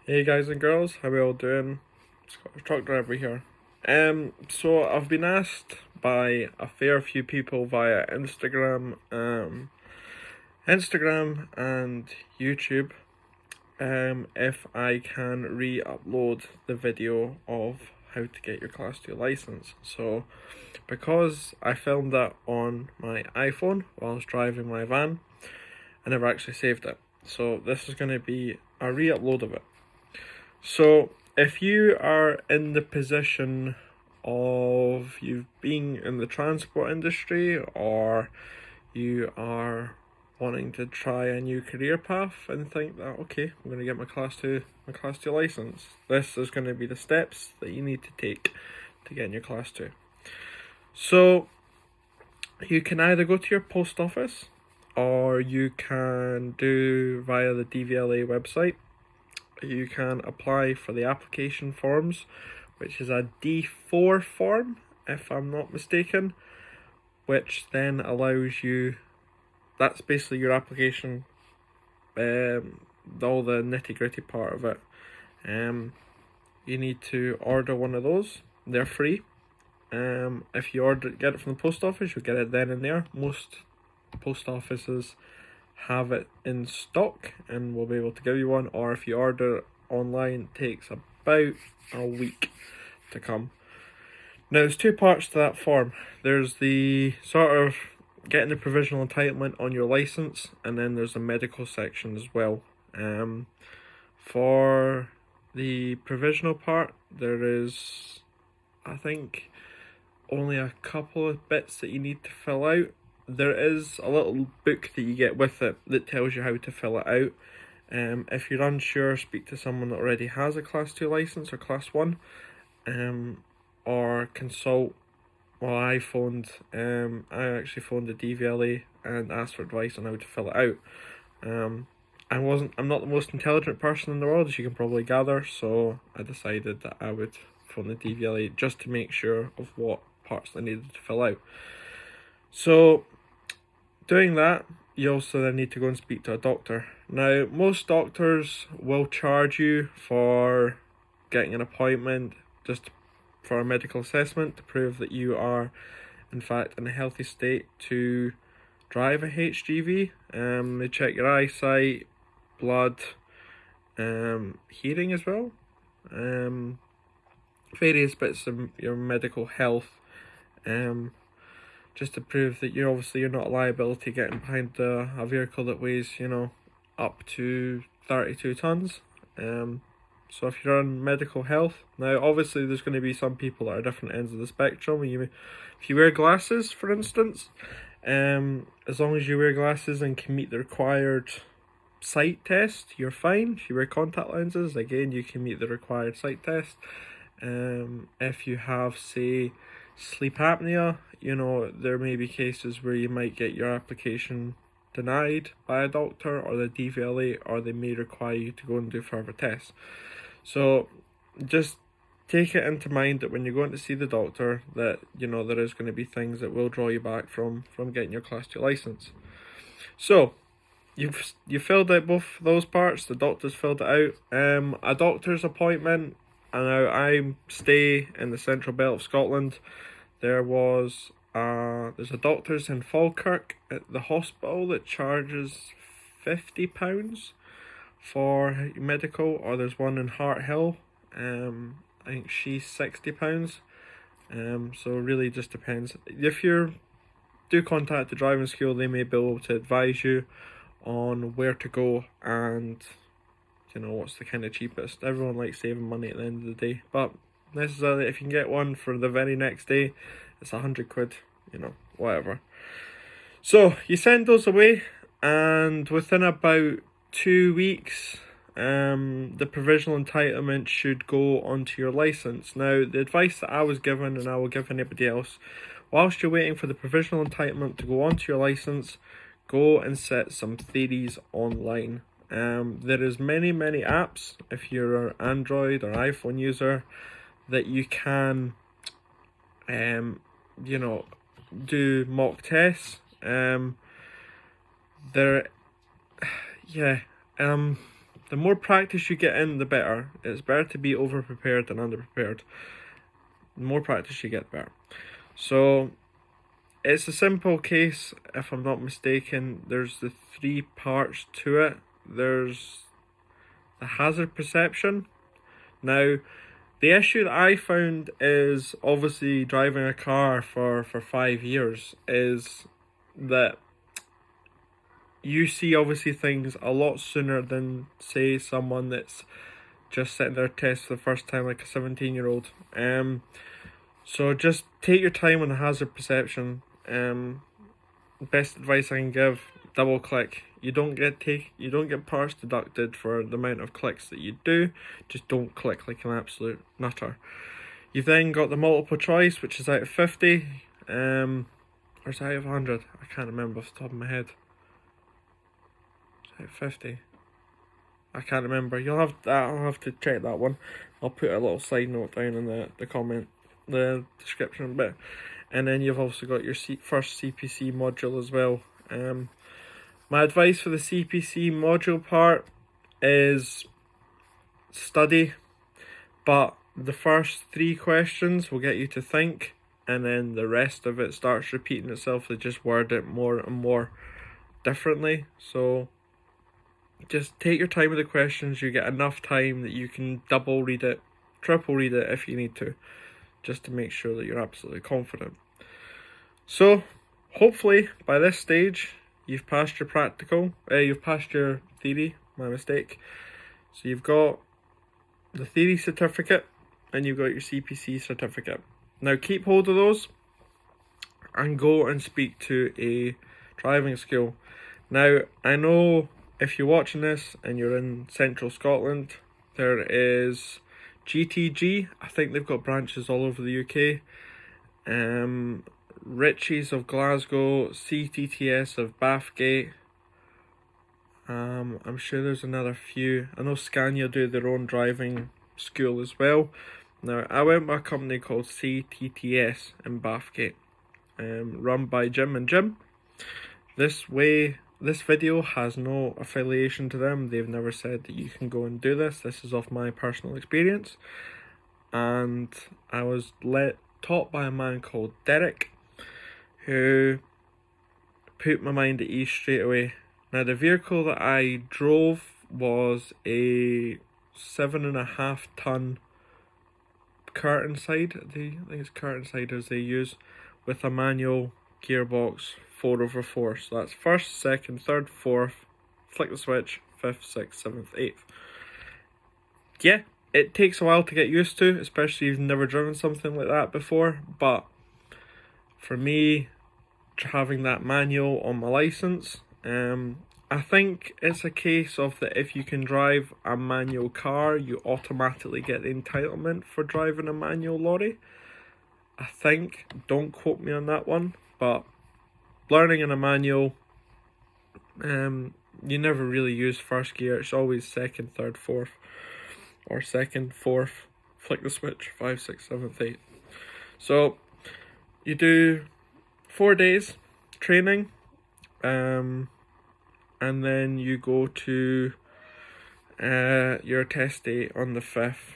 Hey guys and girls, how are we all doing? Scottish truck driver here. So I've been asked by a fair few people via Instagram and YouTube, if I can re-upload the video of how to get your Class 2 license. So, because I filmed that on my iPhone while I was driving my van, I never actually saved it. So this is going to be a re-upload of it. So, if you are in the position of you've been in the transport industry, or you are wanting to try a new career path and think that, okay, I'm going to get my class 2 license, this is going to be the steps that you need to take to get in your class 2. So, you can either go to your post office, or you can do via the DVLA website. You can apply for the application forms, which is a D4 form, if I'm not mistaken, which then allows you, that's basically your application, all the nitty-gritty part of it. You need to order one of those. They're free. If you get it from the post office, you'll get it then and there. Most post offices have it in stock and will be able to give you one, or if you order it online, it takes about a week to come. Now, there's two parts to that form. There's the sort of getting the provisional entitlement on your license, and then there's a medical section as well. For the provisional part, there is, I think, only a couple of bits that you need to fill out. There is a little book that you get with it that tells you how to fill it out. If you're unsure, speak to someone that already has a Class 2 license or Class 1, or consult. Well, I actually phoned the DVLA and asked for advice on how to fill it out. I'm not the most intelligent person in the world, as you can probably gather, so I decided that I would phone the DVLA just to make sure of what parts I needed to fill out. So, doing that, you also then need to go and speak to a doctor. Now, most doctors will charge you for getting an appointment just for a medical assessment to prove that you are, in fact, in a healthy state to drive a HGV. They check your eyesight, blood, hearing as well, various bits of your medical health, just to prove that you're not a liability getting behind a vehicle that weighs, up to 32 tons. So if you're on medical health, now obviously there's going to be some people at different ends of the spectrum. If you wear glasses, for instance, as long as you wear glasses and can meet the required sight test, you're fine. If you wear contact lenses, again, you can meet the required sight test. If you have, say, sleep apnea, there may be cases where you might get your application denied by a doctor or the DVLA, or they may require you to go and do further tests. So just take it into mind that when you're going to see the doctor, that there is going to be things that will draw you back from getting your Class 2 license. So you filled out both those parts. The doctor's filled it out. A doctor's appointment, and now I stay in the central belt of Scotland. There's a doctor's in Falkirk at the hospital that charges £50 for medical, or there's one in Hart Hill. I think she's £60. So it really just depends. If you do contact the driving school, they may be able to advise you on where to go and what's the kind of cheapest. Everyone likes saving money at the end of the day, but necessarily if you can get one for the very next day, it's £100, whatever. So you send those away, and within about 2 weeks, the provisional entitlement should go onto your license. Now, the advice that I was given, and I will give anybody else, whilst you're waiting for the provisional entitlement to go onto your license, go and set some theories online. There is many apps, if you're an Android or iPhone user, that you can do mock tests. the more practice you get in, the better. It's better to be over prepared than under prepared. The more practice you get, the better. So it's a simple case, if I'm not mistaken. There's the 3 parts to it. There's the hazard perception. Now, the issue that I found is, obviously driving a car for 5 years, is that you see obviously things a lot sooner than, say, someone that's just sitting there test for the first time, like a 17-year-old. So just take your time on the hazard perception. Best advice I can give: double click. You don't get parts deducted for the amount of clicks that you do. Just don't click like an absolute nutter. You've then got the multiple choice, which is out of 50, or is it out of 100? I can't remember off the top of my head. It's out of 50. I can't remember. I'll have to check that one. I'll put a little side note down in the description bit. And then you've also got your first CPC module as well. My advice for the CPC module part is study, but the first 3 questions will get you to think, and then the rest of it starts repeating itself. They just word it more and more differently. So just take your time with the questions. You get enough time that you can double read it, triple read it if you need to, just to make sure that you're absolutely confident. So hopefully by this stage you've passed your practical, you've passed your theory, my mistake. So you've got the theory certificate and you've got your CPC certificate. Now keep hold of those and go and speak to a driving school. Now I know if you're watching this and you're in central Scotland, there is GTG. I think they've got branches all over the UK. Ritchie's of Glasgow, CTTS of Bathgate. I'm sure there's another few. I know Scania do their own driving school as well. Now I went by a company called CTTS in Bathgate, run by Jim and Jim. This video has no affiliation to them. They've never said that you can go and do this. This is off my personal experience, and I was taught by a man called Derek, who put my mind at ease straight away. Now the vehicle that I drove was a 7.5 ton curtain side. I think it's curtain siders they use, with a manual gearbox, 4/4. So that's first, second, third, fourth, flick the switch, 5th, 6th, 7th, 8th. Yeah, it takes a while to get used to, especially if you've never driven something like that before. But for me, having that manual on my license, I think it's a case of that if you can drive a manual car, you automatically get the entitlement for driving a manual lorry. I think, don't quote me on that one, but learning in a manual, you never really use first gear. It's always second, third, fourth, or second, fourth, flick the switch, 5, 6, 7th, 8th. So you do 4 days training, and then you go to your test date on the 5th.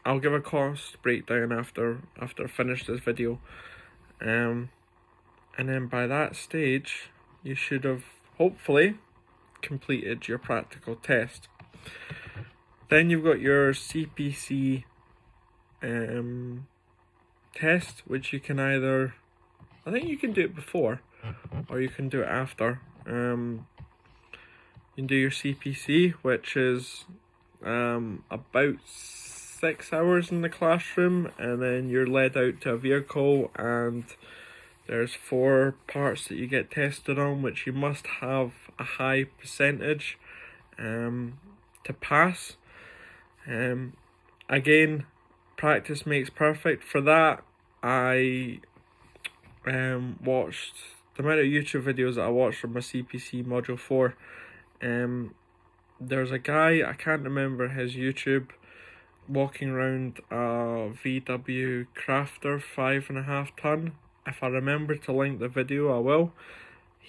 I'll give a cost breakdown after I finish this video, and then by that stage you should have hopefully completed your practical test. Then you've got your CPC test, which you can either, I think you can do it before or you can do it after. You can do your CPC, which is about 6 hours in the classroom, and then you're led out to a vehicle, and there's 4 parts that you get tested on, which you must have a high percentage to pass. Again, practice makes perfect. For that, I watched the amount of YouTube videos that I watched from my CPC Module 4. There's a guy, I can't remember his YouTube, walking around a VW Crafter 5.5 ton. If I remember to link the video, I will.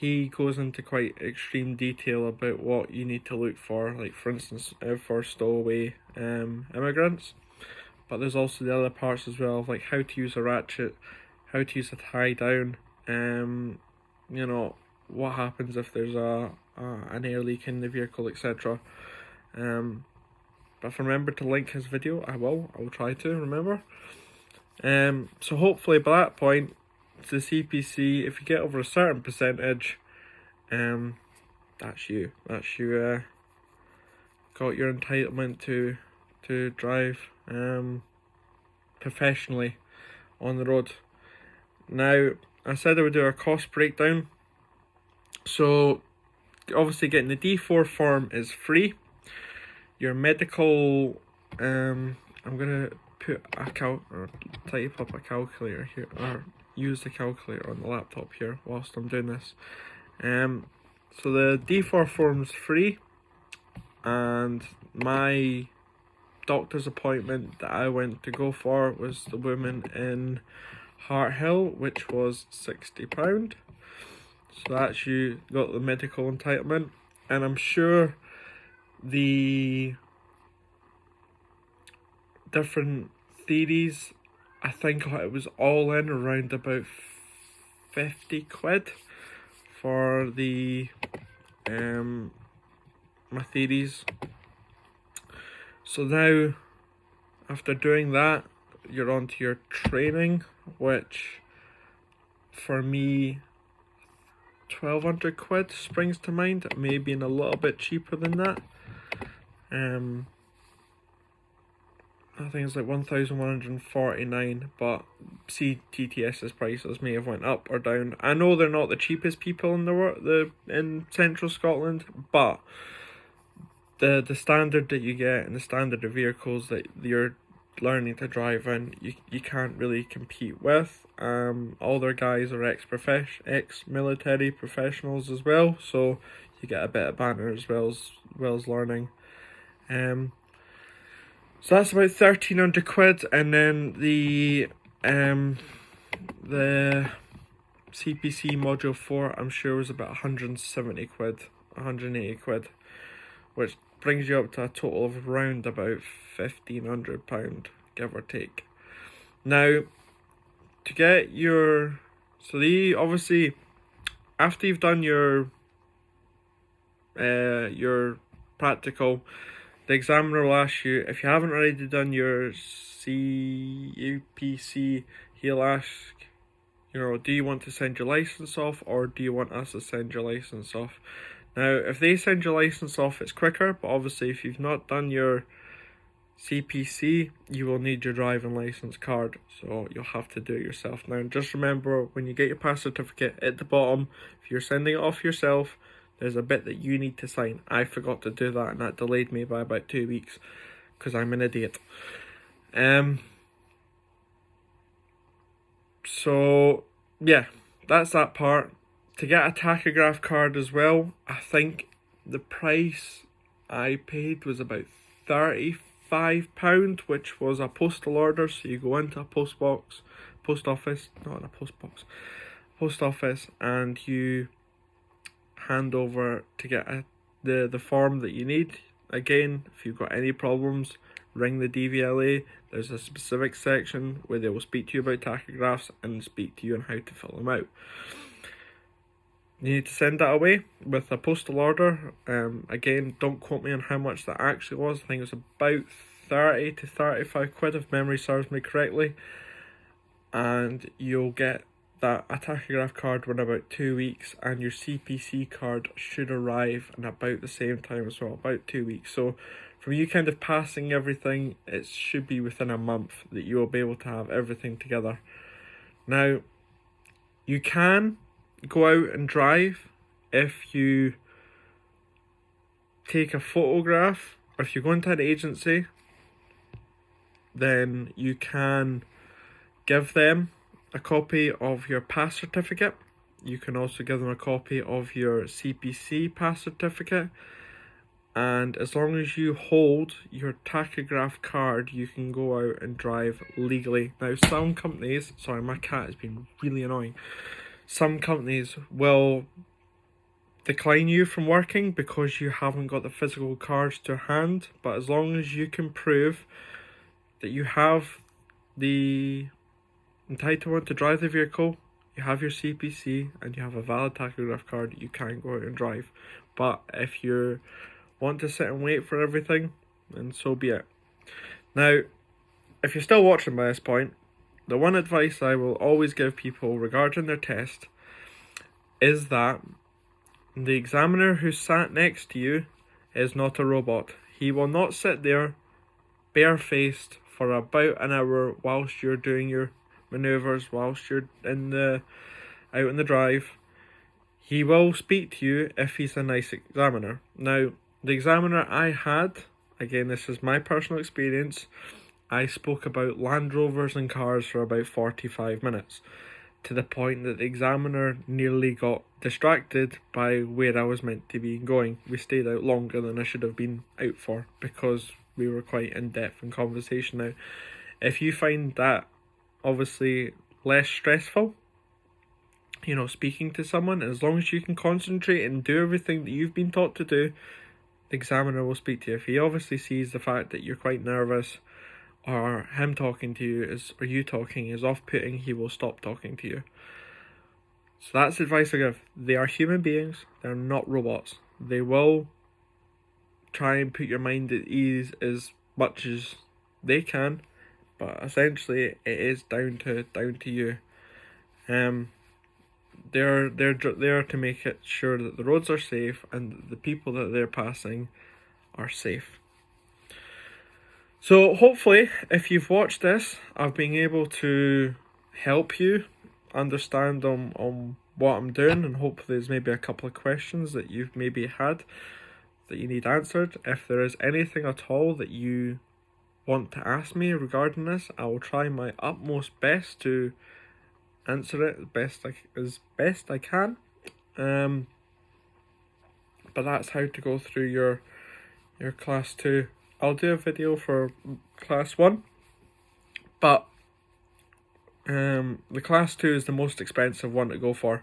he goes into quite extreme detail about what you need to look for, like for instance for stowaway immigrants. But there's also the other parts as well, like how to use a ratchet, how to use a tie down, you know, what happens if there's an air leak in the vehicle, etc. But if I remember to link his video, I will try to remember. So hopefully by that point, the CPC, if you get over a certain percentage, that's you got your entitlement to drive professionally on the road. Now, I said I would do a cost breakdown. So obviously getting the D4 form is free. Your medical, I'm gonna put or type up a calculator here, or use the calculator on the laptop here whilst I'm doing this. So the D4 form's free, and my doctor's appointment that I went to go for was the woman in Hart Hill, which was £60. So that's you got the medical entitlement, and I'm sure the different theories, I think it was all in around about 50 quid for the my theories. So now, after doing that, you're on to your training, which for me 1200 quid springs to mind. It may be a little bit cheaper than that. I think it's like 1149, but TTS's prices may have went up or down. I know they're not the cheapest people in the world, in central Scotland, but the standard that you get and the standard of vehicles that you're learning to drive in, you can't really compete with. All their guys are ex-military professionals as well, so you get a bit of banter as well as learning. So that's about 1300 quid, and then the Cpc Module 4 I'm sure was about 170 quid, 180 quid, which brings you up to a total of around about £1,500, give or take. Now, to get your, obviously, after you've done your practical, the examiner will ask you, if you haven't already done your Cpc, he'll ask, do you want to send your license off, or do you want us to send your license off? Now, if they send your license off, it's quicker, but obviously if you've not done your Cpc, you will need your driving license card, so you'll have to do it yourself. Now, just remember, when you get your pass certificate at the bottom, if you're sending it off yourself, there's a bit that you need to sign. I forgot to do that, and that delayed me by about 2 weeks, because I'm an idiot. So, yeah, that's that part. To get a tachograph card as well, I think the price I paid was about £35, which was a postal order. So you go into a post office, and you hand over to get the form that you need. Again, if you've got any problems, ring the DVLA. There's a specific section where they will speak to you about tachographs and speak to you on how to fill them out. You need to send that away with a postal order. Again, don't quote me on how much that actually was. I think it was about 30 to 35 quid if memory serves me correctly. And you'll get a tachograph card within about 2 weeks, and your CPC card should arrive in about the same time as well, about 2 weeks. So from you kind of passing everything, it should be within a month that you will be able to have everything together. Now, you can go out and drive if you take a photograph, or if you go into an agency, then you can give them a copy of your pass certificate. You can also give them a copy of your CPC pass certificate, and as long as you hold your tachograph card, you can go out and drive legally. Now, some companies, sorry, my cat has been really annoying. Some companies will decline you from working because you haven't got the physical cards to hand, but as long as you can prove that you have the entitlement to drive the vehicle, you have your CPC, and you have a valid tachograph card, you can go out and drive. But if you want to sit and wait for everything, then so be it. Now, if you're still watching by this point, the one advice I will always give people regarding their test is that the examiner who sat next to you is not a robot. He will not sit there barefaced for about an hour whilst you're doing your manoeuvres, whilst you're out in the drive. He will speak to you if he's a nice examiner. Now, the examiner I had, again, this is my personal experience, I spoke about Land Rovers and cars for about 45 minutes, to the point that the examiner nearly got distracted by where I was meant to be going. We stayed out longer than I should have been out for because we were quite in depth in conversation. Now, if you find that obviously less stressful, you know, speaking to someone, as long as you can concentrate and do everything that you've been taught to do, the examiner will speak to you. If he obviously sees the fact that you're quite nervous, or him talking to you or you talking is off-putting, he will stop talking to you. So that's the advice I give. They are human beings, they're not robots. They will try and put your mind at ease as much as they can, but essentially it is down to you. They're there to make it sure that the roads are safe and the people that they're passing are safe. So hopefully, if you've watched this, I've been able to help you understand on what I'm doing, and hopefully there's maybe a couple of questions that you've maybe had that you need answered. If there is anything at all that you want to ask me regarding this, I will try my utmost best to answer it as best I can. But that's how to go through your class 2. I'll do a video for class 1, but the class 2 is the most expensive one to go for.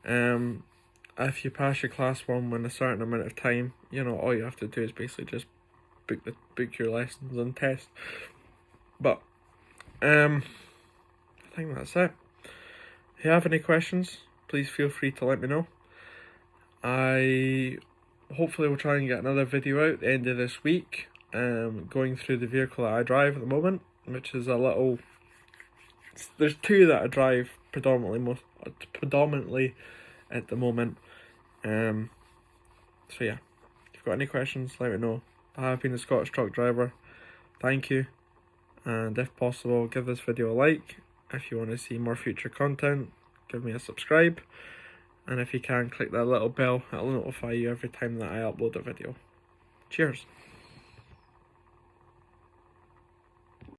If you pass your class 1 in a certain amount of time, you know, all you have to do is basically just book your lessons and test. But I think that's it. If you have any questions, please feel free to let me know. I hopefully will try and get another video out at the end of this week, going through the vehicle that I drive at the moment, which is there's two that I drive predominantly at the moment. So yeah, if you've got any questions, let me know. I have been a Scottish truck driver. Thank you, and if possible, give this video a like. If you want to see more future content, give me a subscribe, and if you can, click that little bell. It'll notify you every time that I upload a video. Cheers.